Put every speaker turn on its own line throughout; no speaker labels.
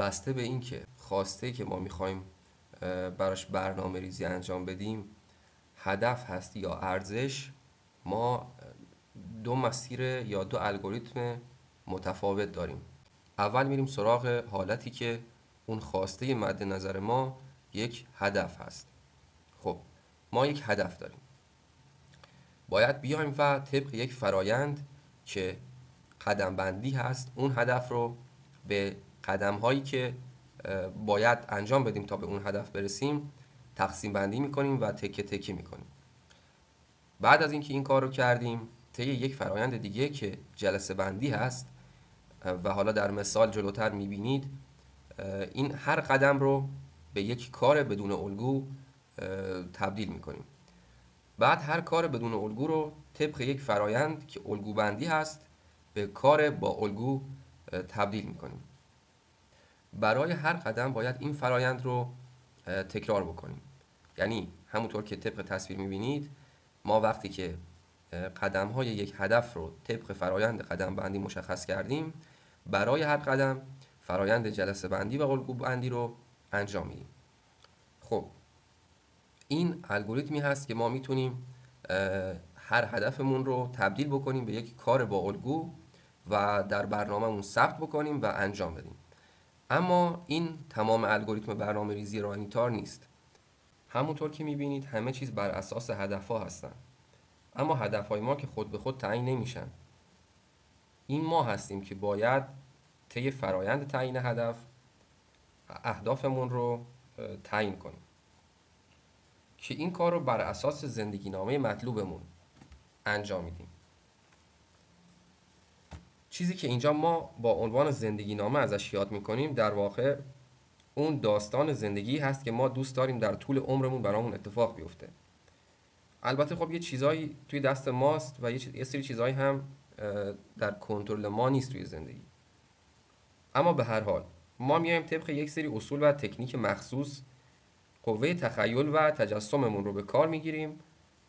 بسته به این که خواسته که ما میخوایم براش برنامه ریزی انجام بدیم هدف هست یا ارزش، ما دو مسیر یا دو الگوریتم متفاوت داریم. اول میریم سراغ حالتی که اون خواسته مد نظر ما یک هدف هست. خب ما یک هدف داریم، باید بیایم و طبق یک فرایند که قدم بندی هست اون هدف رو به قدم هایی که باید انجام بدیم تا به اون هدف برسیم تقسیم بندی میکنیم و تکه تکه میکنیم. بعد از اینکه این کار رو کردیم، طی یک فرایند دیگه که جلسه بندی هست و حالا در مثال جلوتر میبینید، این هر قدم رو به یک کار بدون الگو تبدیل میکنیم. بعد هر کار بدون الگو رو طبق یک فرایند که الگو بندی هست به کار با الگو تبدیل میکنیم. برای هر قدم باید این فرایند رو تکرار بکنیم. یعنی همونطور که طبق تصویر میبینید، ما وقتی که قدم های یک هدف رو طبق فرایند قدم بندی مشخص کردیم، برای هر قدم فرایند جلسه بندی و الگو بندی رو انجام میدیم. خب این الگوریتمی هست که ما میتونیم هر هدفمون رو تبدیل بکنیم به یک کار با الگو و در برنامه‌مون ثبت بکنیم و انجام بدیم. اما این تمام الگوریتم برنامه ریزی رانیتار نیست. همونطور که میبینید همه چیز بر اساس هدف‌ها هستن، اما هدف‌های ما که خود به خود تعیین نمیشن. این ما هستیم که باید طی فرایند تعیین هدف اهدافمون رو تعیین کنیم که این کار رو بر اساس زندگی نامه مطلوبمون انجام میدیم. چیزی که اینجا ما با عنوان زندگی نامه ازش یاد میکنیم در واقع اون داستان زندگی هست که ما دوست داریم در طول عمرمون برامون اتفاق بیفته. البته خب یه چیزایی توی دست ماست و یه سری چیزایی هم در کنترل ما نیست توی زندگی. اما به هر حال ما میایم طبق یک سری اصول و تکنیک مخصوص قوه تخیل و تجسممون رو به کار میگیریم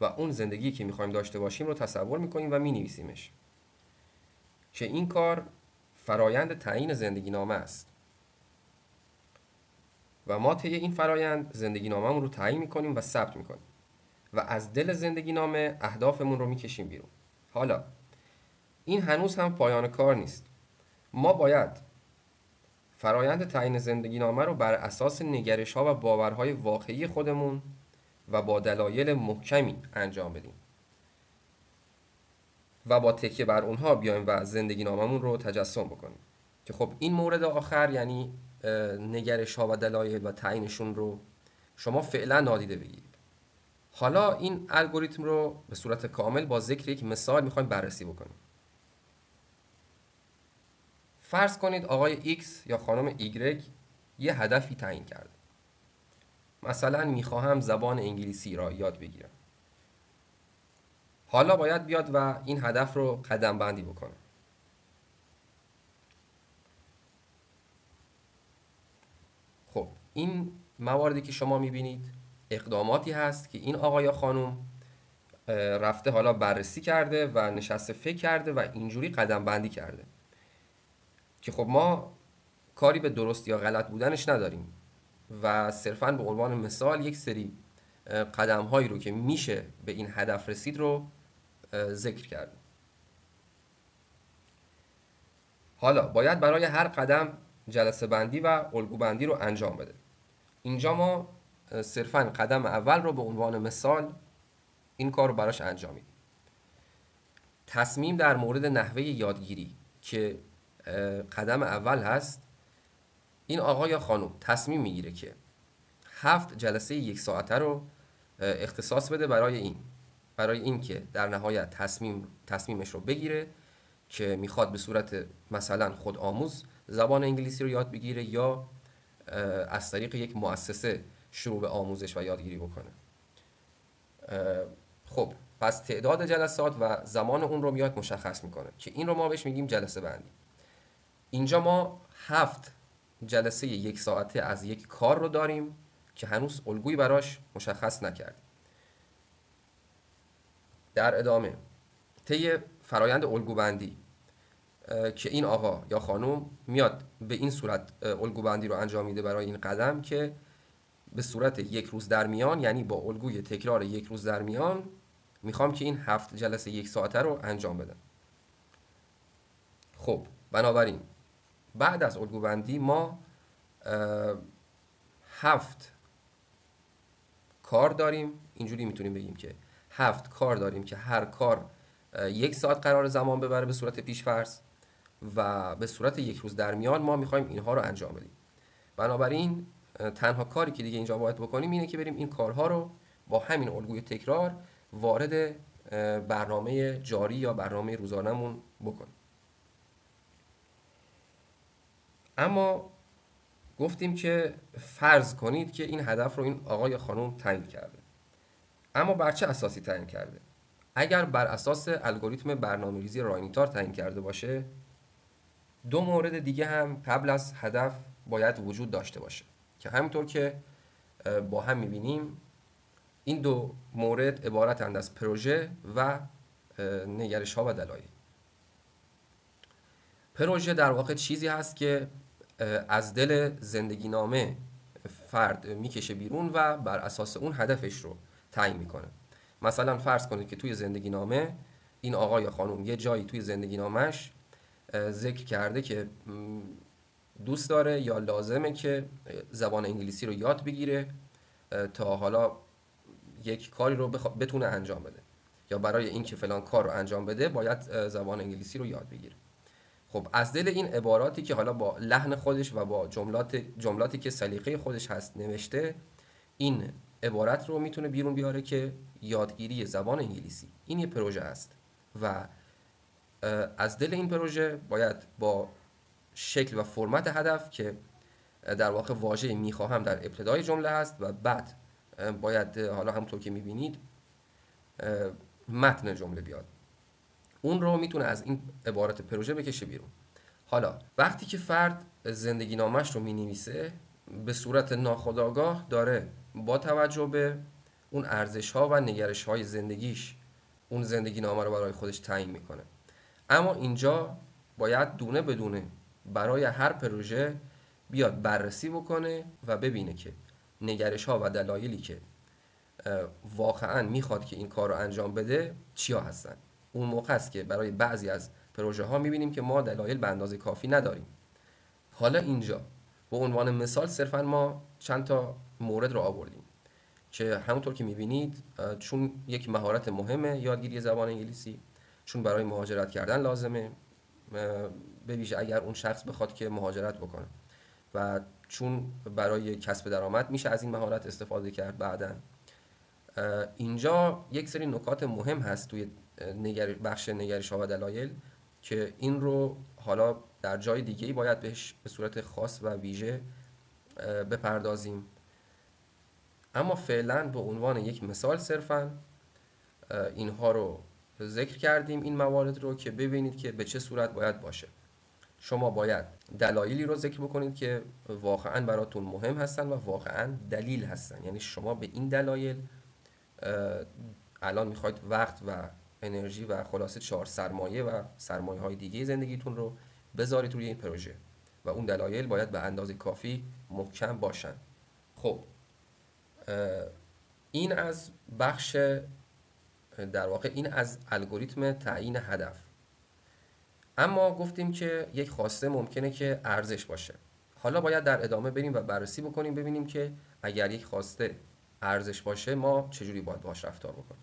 و اون زندگی که میخوایم داشته باشیم رو تصور میکنیم و مینویسیمش، که این کار فرایند تعیین زندگی نامه است و ما طی این فرایند زندگی نامه‌مون رو تعیین میکنیم و ثبت میکنیم و از دل زندگی نامه اهدافمون رو میکشیم بیرون. حالا این هنوز هم پایان کار نیست. ما باید فرایند تعیین زندگی نامه رو بر اساس نگرش ها و باورهای واقعی خودمون و با دلایل محکمی انجام بدیم و با تکیه بر اونها بیایم و زندگی ناممون رو تجسم بکنیم. که خب این مورد آخر، یعنی نگرش ها و دلایل و تعیینشون رو شما فعلا نادیده بگیرید. حالا این الگوریتم رو به صورت کامل با ذکر یک مثال میخوایم بررسی بکنیم. فرض کنید آقای X یا خانم Y یه هدفی تعیین کرد. مثلا میخواهم زبان انگلیسی را یاد بگیرم. حالا باید بیاد و این هدف رو قدم بندی بکنه. خب این مواردی که شما میبینید اقداماتی هست که این آقا یا خانم رفته حالا بررسی کرده و نشسته فکر کرده و اینجوری قدم بندی کرده که خب ما کاری به درست یا غلط بودنش نداریم و صرفاً به عنوان مثال یک سری قدم هایی رو که میشه به این هدف رسید رو ذکر کردیم. حالا باید برای هر قدم جلسه بندی و الگو بندی رو انجام بده. اینجا ما صرفاً قدم اول رو به عنوان مثال این کار رو براش انجام میدیم. تصمیم در مورد نحوه یادگیری که قدم اول هست، این آقا یا خانم تصمیم میگیره که 7 جلسه 1 ساعته رو اختصاص بده برای این که در نهایت تصمیمش رو بگیره که میخواد به صورت مثلا خود آموز زبان انگلیسی رو یاد بگیره یا از طریق یک مؤسسه شروع به آموزش و یادگیری بکنه. خب پس تعداد جلسات و زمان اون رو میاد مشخص میکنه که این رو ما بهش میگیم جلسه بندی. اینجا ما 7 جلسه 1 ساعته از یک کار رو داریم که هنوز الگویی براش مشخص نکردیم. در ادامه طی فرایند الگو بندی که این آقا یا خانم میاد به این صورت الگوبندی رو انجام میده برای این قدم که به صورت یک روز در میان، یعنی با الگوی تکرار یک روز در میان میخوام که این 7 جلسه یک ساعته رو انجام بدم. خب بنابراین بعد از الگوبندی ما 7 کار داریم. اینجوری میتونیم بگیم که 7 کار داریم که هر کار 1 ساعت قرار زمان ببره به صورت پیش‌فرض و به صورت یک روز در میان ما میخوایم اینها رو انجام بدیم. بنابراین تنها کاری که دیگه اینجا باید بکنیم اینه که بریم این کارها رو با همین الگوی تکرار وارد برنامه جاری یا برنامه روزانمون بکنیم. اما گفتیم که فرض کنید که این هدف رو این آقا یا خانم تعیین کرده. اما بر چه اساسی تعیین کرده؟ اگر بر اساس الگوریتم برنامه‌ریزی راینیتار تعیین کرده باشه، 2 مورد دیگه هم قبل از هدف باید وجود داشته باشه که همینطور که با هم می‌بینیم این 2 مورد عبارتند از پروژه و نگرش‌ها و دلایل. پروژه در واقع چیزی هست که از دل زندگی نامه فرد میکشه بیرون و بر اساس اون هدفش رو تعیین میکنه. مثلا فرض کنید که توی زندگی نامه این آقا یا خانم یه جایی توی زندگی نامش ذکر کرده که دوست داره یا لازمه که زبان انگلیسی رو یاد بگیره تا حالا یک کاری رو بتونه انجام بده، یا برای اینکه فلان کار رو انجام بده باید زبان انگلیسی رو یاد بگیره. خب از دل این عباراتی که حالا با لحن خودش و با جملاتی که سلیقه خودش هست نوشته، این عبارت رو میتونه بیرون بیاره که یادگیری زبان انگلیسی. این یه پروژه است و از دل این پروژه باید با شکل و فرمت هدف که در واقع واژه میخواهم در ابتدای جمله هست و بعد باید حالا همونطور که میبینید متن جمله بیاد، اون رو میتونه از این عبارت پروژه بکشه بیرون. حالا وقتی که فرد زندگی نامش رو مینویسه، به صورت ناخودآگاه داره با توجه به اون ارزش ها و نگرش های زندگیش اون زندگی نامه رو برای خودش تعیین میکنه. اما اینجا باید دونه بدونه برای هر پروژه بیاد بررسی بکنه و ببینه که نگرش ها و دلایلی که واقعا میخواد که این کار رو انجام بده چیا هستن. اون موقع است که برای بعضی از پروژه ها میبینیم که ما دلایل به اندازه کافی نداریم. حالا اینجا به عنوان مثال صرفا ما چند تا مورد رو آوردیم که همونطور که میبینید چون یک مهارت مهمه یادگیری زبان انگلیسی، چون برای مهاجرت کردن لازمه، به ویژه اگر اون شخص بخواد که مهاجرت بکنه، و چون برای کسب درآمد میشه از این مهارت استفاده کرد بعداً. اینجا یک سری نکات مهم هست توی بخش نگرش ها و دلایل که این رو حالا در جای دیگه‌ای باید بهش به صورت خاص و ویژه بپردازیم. اما فعلا به عنوان یک مثال صرفاً اینها رو ذکر کردیم، این موارد رو که ببینید که به چه صورت باید باشه. شما باید دلایلی رو ذکر بکنید که واقعاً براتون مهم هستن و واقعاً دلیل هستن، یعنی شما به این دلایل الان میخواید وقت و انرژی و خلاصه 4 سرمایه و سرمایه های دیگه زندگیتون رو بذارید روی این پروژه و اون دلایل باید به اندازه کافی محکم باشن. خب این از بخش در واقع این از الگوریتم تعیین هدف. اما گفتیم که یک خواسته ممکنه که ارزش باشه. حالا باید در ادامه بریم و بررسی بکنیم ببینیم که اگر یک خواسته ارزش باشه ما چجوری باید باهاش رفتار بکنیم.